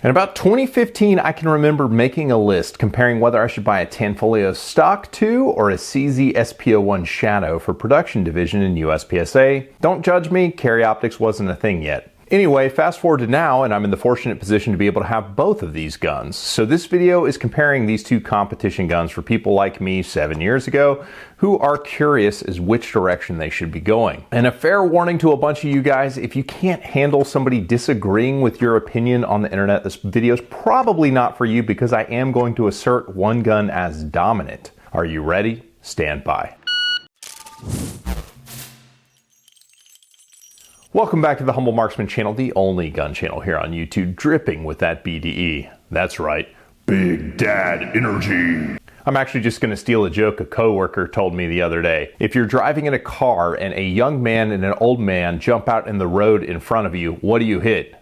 In about 2015, I can remember making a list comparing whether I should buy a Tanfoglio Stock II or a CZ SP01 Shadow for production division in USPSA. Don't judge me, carry optics wasn't a thing yet. Anyway, fast forward to now, and I'm in the fortunate position to be able to have both of these guns. So this video is comparing these two competition guns for people like me 7 years ago who are curious as which direction they should be going. And a fair warning to a bunch of you guys, if you can't handle somebody disagreeing with your opinion on the internet, this video is probably not for you because I am going to assert one gun as dominant. Are you ready? Stand by. Welcome back to the Humble Marksman channel, the only gun channel here on YouTube dripping with that BDE. That's right, Big Dad Energy. I'm actually just going to steal a joke a coworker told me the other day. If you're driving in a car and a young man and an old man jump out in the road in front of you, what do you hit?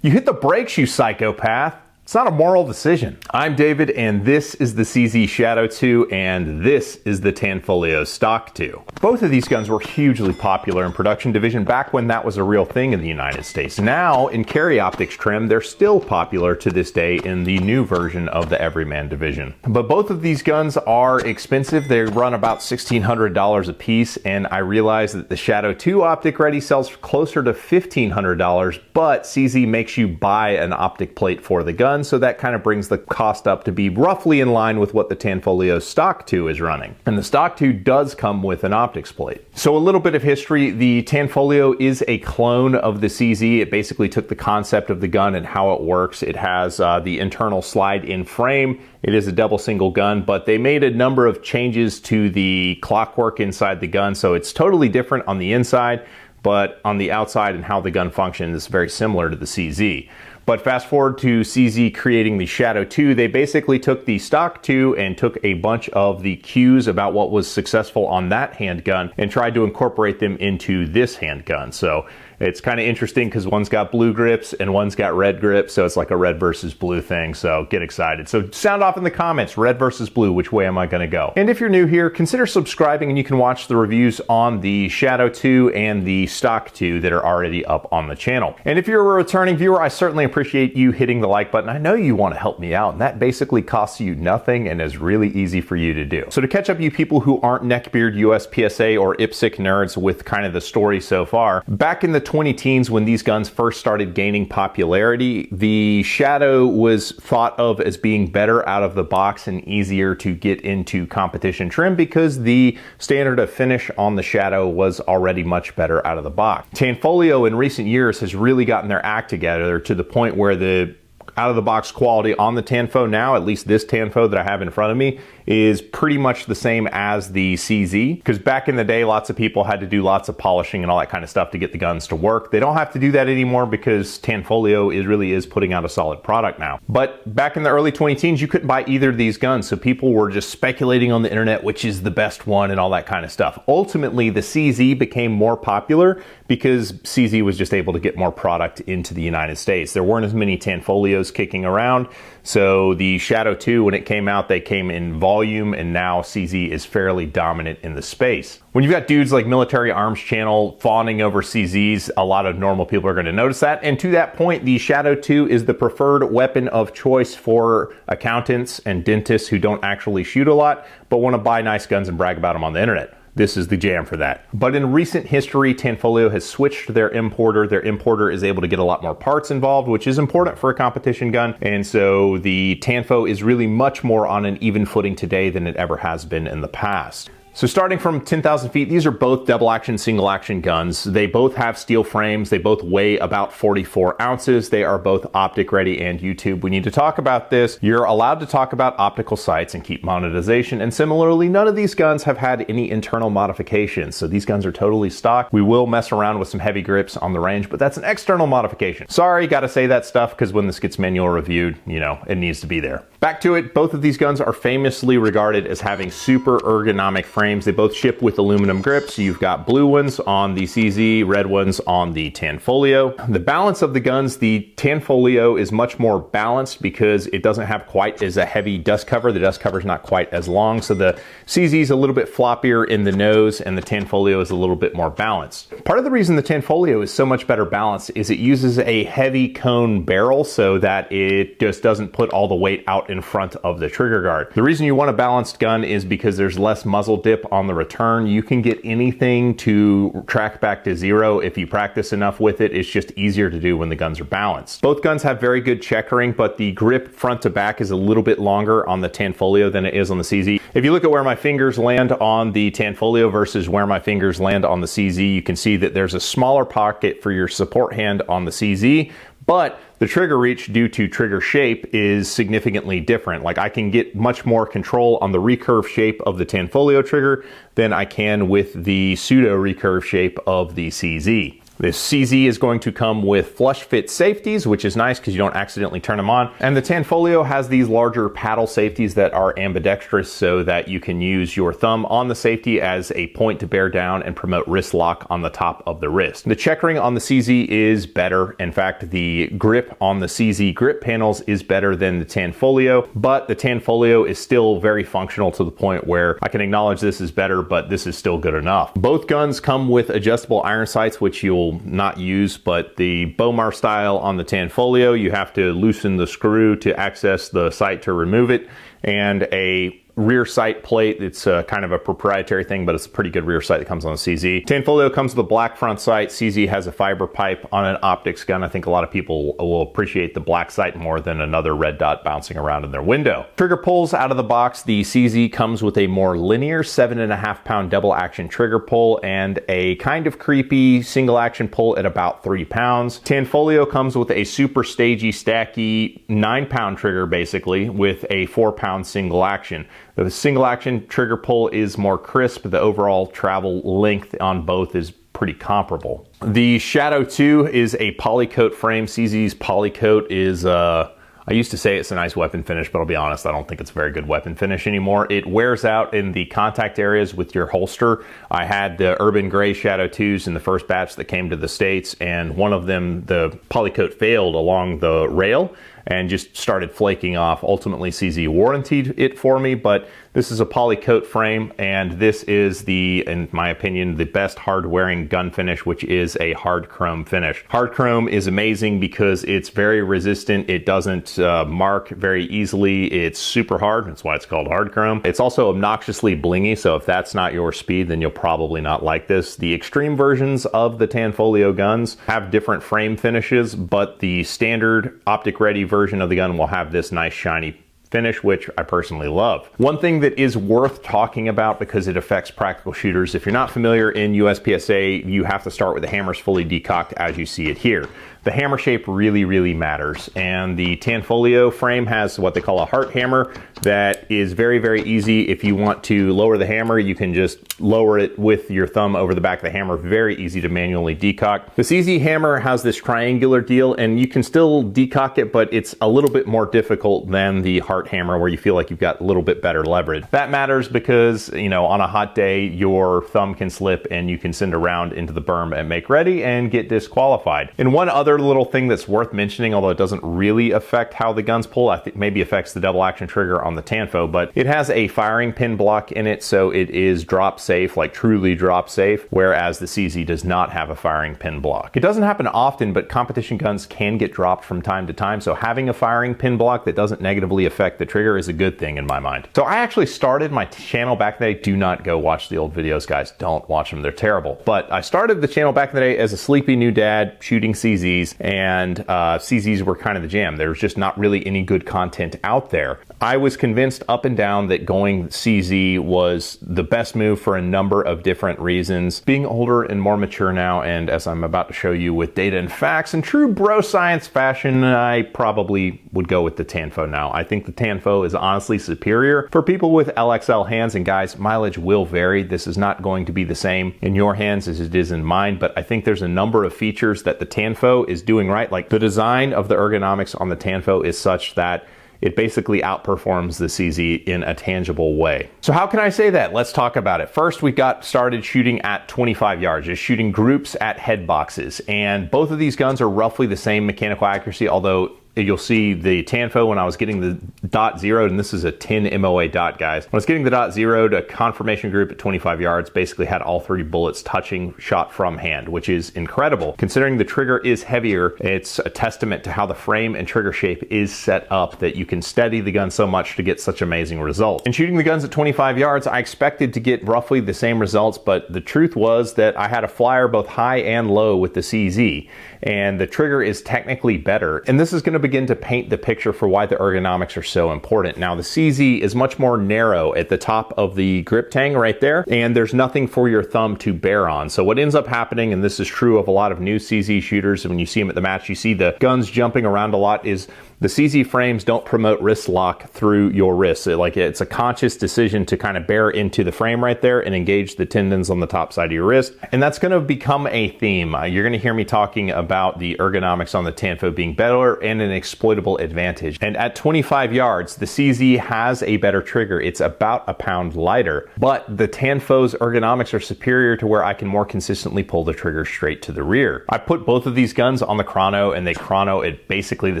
You hit the brakes, you psychopath. It's not a moral decision. I'm David, and this is the CZ Shadow II, and this is the Tanfoglio Stock II. Both of these guns were hugely popular in production division back when that was a real thing in the United States. Now, in carry optics trim, they're still popular to this day in the new version of the Everyman division. But both of these guns are expensive. They run about $1,600 a piece, and I realize that the Shadow II optic ready sells closer to $1,500, but CZ makes you buy an optic plate for the gun, so that kind of brings the cost up to be roughly in line with what the Tanfoglio Stock II is running. And the Stock II does come with an optics plate. So a little bit of history, the Tanfoglio is a clone of the CZ. It basically took the concept of the gun and how it works. It has the internal slide-in frame. It is a double single gun, but they made a number of changes to the clockwork inside the gun, so it's totally different on the inside, but on the outside and how the gun functions is very similar to the CZ. But fast forward to CZ creating the Shadow II, they basically took the Stock II and took a bunch of the cues about what was successful on that handgun and tried to incorporate them into this handgun. So it's kind of interesting because one's got blue grips and one's got red grips, so it's like a red versus blue thing, so get excited. So sound off in the comments, red versus blue, which way am I going to go? And if you're new here, consider subscribing and you can watch the reviews on the Shadow II and the Stock II that are already up on the channel. And if you're a returning viewer, I certainly appreciate you hitting the like button. I know you want to help me out, and that basically costs you nothing and is really easy for you to do. So to catch up you people who aren't neckbeard USPSA or IPSC nerds with kind of the story so far, back in the 20-teens when these guns first started gaining popularity, the Shadow was thought of as being better out of the box and easier to get into competition trim because the standard of finish on the Shadow was already much better out of the box. Tanfoglio in recent years has really gotten their act together to the point where the out-of-the-box quality on the Tanfo now, at least this Tanfo that I have in front of me, is pretty much the same as the CZ. Because back in the day, lots of people had to do lots of polishing and all that kind of stuff to get the guns to work. They don't have to do that anymore because Tanfoglio really is putting out a solid product now. But back in the early 20-teens, you couldn't buy either of these guns, so people were just speculating on the internet which is the best one and all that kind of stuff. Ultimately, the CZ became more popular because CZ was just able to get more product into the United States. There weren't as many Tanfoglios kicking around, so the Shadow II, when it came out, they came in volume, and now CZ is fairly dominant in the space. When you've got dudes like Military Arms Channel fawning over CZs, a lot of normal people are going to notice that, and to that point, the Shadow II is the preferred weapon of choice for accountants and dentists who don't actually shoot a lot, but want to buy nice guns and brag about them on the internet. This is the jam for that. But in recent history, Tanfoglio has switched their importer. Their importer is able to get a lot more parts involved, which is important for a competition gun. And so the Tanfo is really much more on an even footing today than it ever has been in the past. So starting from 10,000 feet, these are both double action, single action guns. They both have steel frames. They both weigh about 44 ounces. They are both optic ready, and YouTube, we need to talk about this. You're allowed to talk about optical sights and keep monetization. And similarly, none of these guns have had any internal modifications. So these guns are totally stock. We will mess around with some heavy grips on the range, but that's an external modification. Sorry, got to say that stuff because when this gets manual reviewed, you know, it needs to be there. Back to it, both of these guns are famously regarded as having super ergonomic frames. They both ship with aluminum grips. You've got blue ones on the CZ, red ones on the Tanfoglio. The balance of the guns, the Tanfoglio is much more balanced because it doesn't have quite as a heavy dust cover. The dust cover is not quite as long, so the CZ is a little bit floppier in the nose and the Tanfoglio is a little bit more balanced. Part of the reason the Tanfoglio is so much better balanced is it uses a heavy cone barrel so that it just doesn't put all the weight out in front of the trigger guard. The reason you want a balanced gun is because there's less muzzle dip on the return. You can get anything to track back to zero if you practice enough with it. It's just easier to do when the guns are balanced. Both guns have very good checkering, but the grip front to back is a little bit longer on the Tanfoglio than it is on the CZ. If you look at where my fingers land on the Tanfoglio versus where my fingers land on the CZ, you can see that there's a smaller pocket for your support hand on the CZ, but the trigger reach due to trigger shape is significantly different. Like I can get much more control on the recurve shape of the Tanfoglio trigger than I can with the pseudo recurve shape of the CZ. This CZ is going to come with flush fit safeties, which is nice because you don't accidentally turn them on. And the Tanfoglio has these larger paddle safeties that are ambidextrous so that you can use your thumb on the safety as a point to bear down and promote wrist lock on the top of the wrist. The checkering on the CZ is better. In fact, the grip on the CZ grip panels is better than the Tanfoglio, but the Tanfoglio is still very functional to the point where I can acknowledge this is better, but this is still good enough. Both guns come with adjustable iron sights, which you'll not use, but the Bomar style on the Tanfoglio, you have to loosen the screw to access the sight to remove it, and a rear sight plate. It's kind of a proprietary thing, but it's a pretty good rear sight that comes on the CZ. Tanfoglio comes with a black front sight. CZ has a fiber pipe on an optics gun. I think a lot of people will appreciate the black sight more than another red dot bouncing around in their window. Trigger pulls out of the box. The CZ comes with a more linear 7.5 pound double action trigger pull and a kind of creepy single action pull at about 3 pounds. Tanfoglio comes with a super stagey, stacky 9 pound trigger basically with a 4 pound single action. The single action trigger pull is more crisp. The overall travel length on both is pretty comparable. The Shadow 2 is a polycoat frame. CZ's polycoat is, I used to say it's a nice weapon finish, but I'll be honest, I don't think it's a very good weapon finish anymore. It wears out in the contact areas with your holster. I had the Urban Gray Shadow 2s in the first batch that came to the States, and one of them, the polycoat failed along the rail and just started flaking off. Ultimately, CZ warrantied it for me, but this is a polycoat frame, and this is the, in my opinion, the best hard-wearing gun finish, which is a hard chrome finish. Hard chrome is amazing because it's very resistant. It doesn't mark very easily. It's super hard. That's why it's called hard chrome. It's also obnoxiously blingy, so if that's not your speed, then you'll probably not like this. The extreme versions of the Tanfoglio guns have different frame finishes, but the standard optic-ready version of the gun will have this nice shiny finish, which I personally love. One thing that is worth talking about because it affects practical shooters, if you're not familiar in USPSA, you have to start with the hammers fully decocked as you see it here. The hammer shape really, really matters, and the Tanfoglio frame has what they call a heart hammer that is very, very easy. If you want to lower the hammer, you can just lower it with your thumb over the back of the hammer. Very easy to manually decock. The CZ hammer has this triangular deal, and you can still decock it, but it's a little bit more difficult than the heart hammer where you feel like you've got a little bit better leverage. That matters because, you know, on a hot day, your thumb can slip and you can send a round into the berm and make ready and get disqualified. And one other little thing that's worth mentioning, although it doesn't really affect how the guns pull, I think maybe affects the double action trigger on the Tanfo, but it has a firing pin block in it, so it is drop safe, like truly drop safe, whereas the CZ does not have a firing pin block. It doesn't happen often, but competition guns can get dropped from time to time, so having a firing pin block that doesn't negatively affect the trigger is a good thing in my mind. So I actually started my channel back in the day. Do not go watch the old videos, guys. Don't watch them. They're terrible. But I started the channel back in the day as a sleepy new dad shooting CZs, and CZs were kind of the jam. There was just not really any good content out there. I was convinced up and down that going CZ was the best move for a number of different reasons. Being older and more mature now, and as I'm about to show you with data and facts in true bro science fashion, I probably would go with the Tanfo now. I think the Tanfo is honestly superior for people with LXL hands, and guys, mileage will vary. This is not going to be the same in your hands as it is in mine, but I think there's a number of features that the Tanfo is doing right. Like the design of the ergonomics on the Tanfo is such that it basically outperforms the CZ in a tangible way. So how can I say that? Let's talk about it. First, we got started shooting at 25 yards, just shooting groups at head boxes. And both of these guns are roughly the same mechanical accuracy, although you'll see the Tanfo when I was getting the dot zeroed, and this is a 10 MOA dot, guys. When I was getting the dot zeroed, a confirmation group at 25 yards basically had all 3 bullets touching shot from hand, which is incredible. Considering the trigger is heavier, it's a testament to how the frame and trigger shape is set up that you can steady the gun so much to get such amazing results. In shooting the guns at 25 yards, I expected to get roughly the same results, but the truth was that I had a flyer both high and low with the CZ, and the trigger is technically better. And this is going to begin to paint the picture for why the ergonomics are so important. Now, the CZ is much more narrow at the top of the grip tang right there, and there's nothing for your thumb to bear on. So what ends up happening, and this is true of a lot of new CZ shooters, and when you see them at the match, you see the guns jumping around a lot, is the CZ frames don't promote wrist lock through your wrist. It's a conscious decision to kind of bear into the frame right there and engage the tendons on the top side of your wrist. And that's going to become a theme. You're going to hear me talking about the ergonomics on the Tanfo being better and an exploitable advantage. And at 25 yards, the CZ has a better trigger. It's about a pound lighter, but the Tanfo's ergonomics are superior to where I can more consistently pull the trigger straight to the rear. I put both of these guns on the chrono, and they chrono it basically the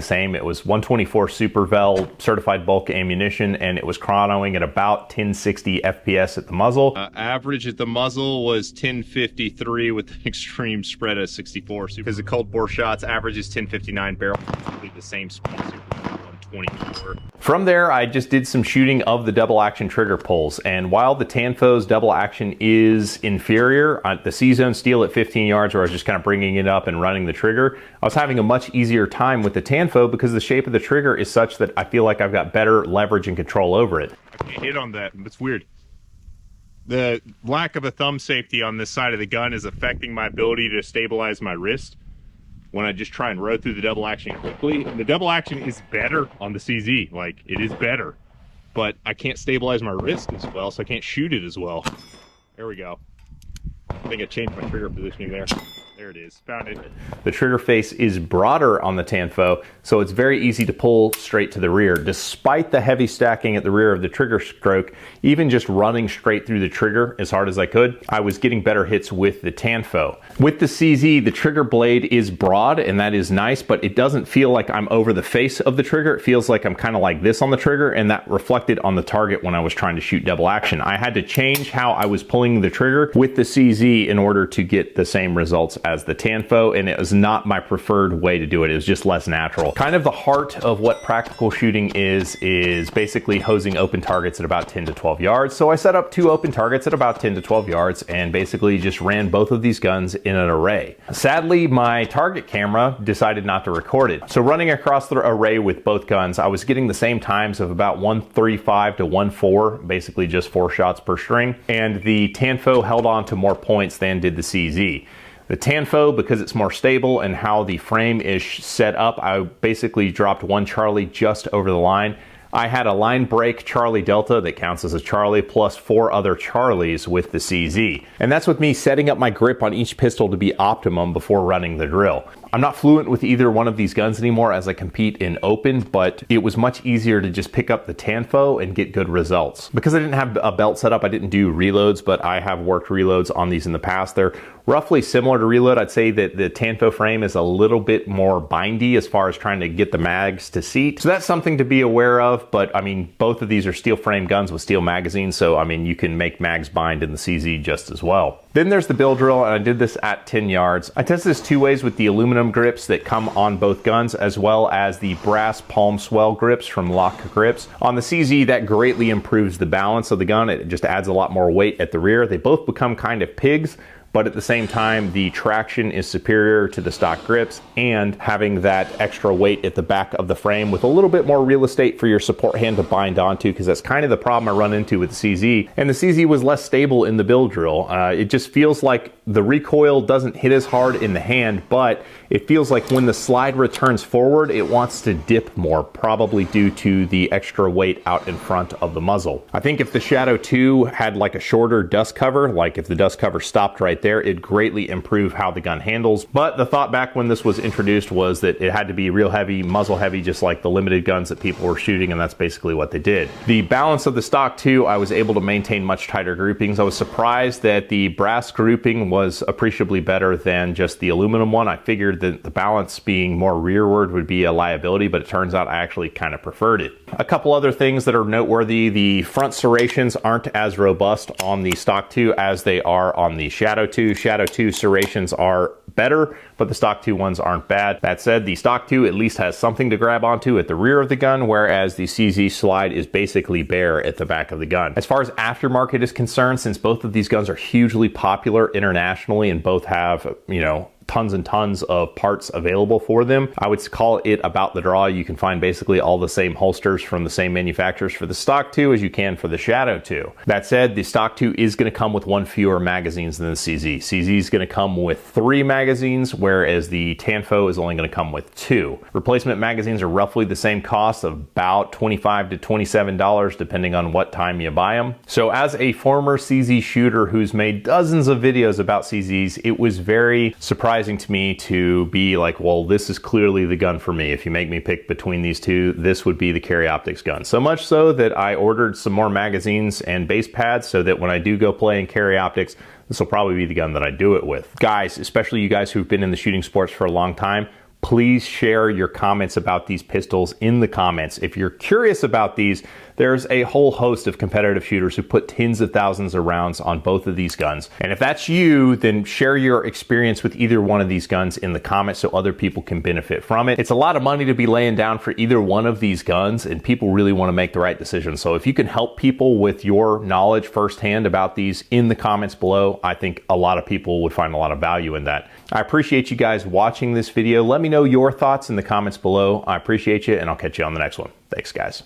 same. It was 124 Super Vel certified bulk ammunition, and it was chronoing at about 1060 FPS at the muzzle. Average at the muzzle was 1053 with the extreme spread of 64. Because the cold bore shots, average is 1059, barrel the same speed, 124. From there, I just did some shooting of the double action trigger pulls, and while the Tanfo's double action is inferior, the C-Zone steel at 15 yards, where I was just kind of bringing it up and running the trigger, I was having a much easier time with the Tanfo because the shape of the trigger is such that I feel like I've got better leverage and control over it. I can't hit on that. It's weird. The lack of a thumb safety on this side of the gun is affecting my ability to stabilize my wrist when I just try and row through the double action quickly. And the double action is better on the CZ, like it is better, but I can't stabilize my wrist as well, so I can't shoot it as well. There we go. I think I changed my trigger positioning there. There it is, found it. The trigger face is broader on the Tanfo, so it's very easy to pull straight to the rear. Despite the heavy stacking at the rear of the trigger stroke, even just running straight through the trigger as hard as I could, I was getting better hits with the Tanfo. With the CZ, the trigger blade is broad, and that is nice, but it doesn't feel like I'm over the face of the trigger. It feels like I'm kind of like this on the trigger, and that reflected on the target when I was trying to shoot double action. I had to change how I was pulling the trigger with the CZ in order to get the same results as the Tanfo, and it was not my preferred way to do it. It was just less natural. Kind of the heart of what practical shooting is basically hosing open targets at about 10 to 12 yards. So I set up 2 open targets at about 10 to 12 yards and basically just ran both of these guns in an array. Sadly, my target camera decided not to record it. So running across the array with both guns, I was getting the same times of about 135 to 1.4, basically just 4 shots per string, and the Tanfo held on to more points than did the CZ. The Tanfo, because it's more stable and how the frame is set up, I basically dropped 1 Charlie just over the line. I had a line break Charlie Delta that counts as a Charlie plus 4 other Charlies with the CZ. And that's with me setting up my grip on each pistol to be optimum before running the drill. I'm not fluent with either one of these guns anymore as I compete in open, but it was much easier to just pick up the Tanfo and get good results. Because I didn't have a belt set up, I didn't do reloads, but I have worked reloads on these in the past. They're roughly similar to reload. I'd say that the Tanfo frame is a little bit more bindy as far as trying to get the mags to seat. So that's something to be aware of, but I mean, both of these are steel frame guns with steel magazines, so I mean, you can make mags bind in the CZ just as well. Then there's the bill drill, and I did this at 10 yards. I tested this 2 ways with the aluminum grips that come on both guns, as well as the brass palm swell grips from Lock Grips. On the CZ, that greatly improves the balance of the gun. It just adds a lot more weight at the rear. They both become kind of pigs, but at the same time, the traction is superior to the stock grips, and having that extra weight at the back of the frame with a little bit more real estate for your support hand to bind onto, because that's kind of the problem I run into with the CZ. And the CZ was less stable in the bill drill. It just feels like the recoil doesn't hit as hard in the hand, but it feels like when the slide returns forward, it wants to dip more, probably due to the extra weight out in front of the muzzle. I think if the Shadow 2 had like a shorter dust cover, like if the dust cover stopped right right there. It greatly improved how the gun handles. But the thought back when this was introduced was that it had to be real heavy, muzzle heavy, just like the limited guns that people were shooting, and that's basically what they did. The balance of the stock II, I was able to maintain much tighter groupings. I was surprised that the brass grouping was appreciably better than just the aluminum one. I figured that the balance being more rearward would be a liability, but it turns out I actually kind of preferred it. A couple other things that are noteworthy: the front serrations aren't as robust on the stock II as they are on the Shadow II. Shadow II serrations are better, but the stock II ones aren't bad. That said, the stock II at least has something to grab onto at the rear of the gun, whereas the CZ slide is basically bare at the back of the gun. As far as aftermarket is concerned, since both of these guns are hugely popular internationally and both have, tons and tons of parts available for them, I would call it about the draw. You can find basically all the same holsters from the same manufacturers for the stock II as you can for the Shadow II. That said, the stock II is going to come with one fewer magazines than the CZ. CZ is going to come with 3 magazines, whereas the Tanfo is only going to come with 2. Replacement magazines are roughly the same cost, of about $25 to $27 depending on what time you buy them. So as a former CZ shooter who's made dozens of videos about CZs, it was very surprising to me to be like, well, this is clearly the gun for me. If you make me pick between these two, this would be the Carry Optics gun. So much so that I ordered some more magazines and base pads so that when I do go play in Carry Optics, this will probably be the gun that I do it with. Guys, especially you guys who've been in the shooting sports for a long time, please share your comments about these pistols in the comments. If you're curious about these, there's a whole host of competitive shooters who put tens of thousands of rounds on both of these guns. And if that's you, then share your experience with either one of these guns in the comments so other people can benefit from it. It's a lot of money to be laying down for either one of these guns, and people really want to make the right decision. So if you can help people with your knowledge firsthand about these in the comments below, I think a lot of people would find a lot of value in that. I appreciate you guys watching this video. Let me know your thoughts in the comments below. I appreciate you, and I'll catch you on the next one. Thanks, guys.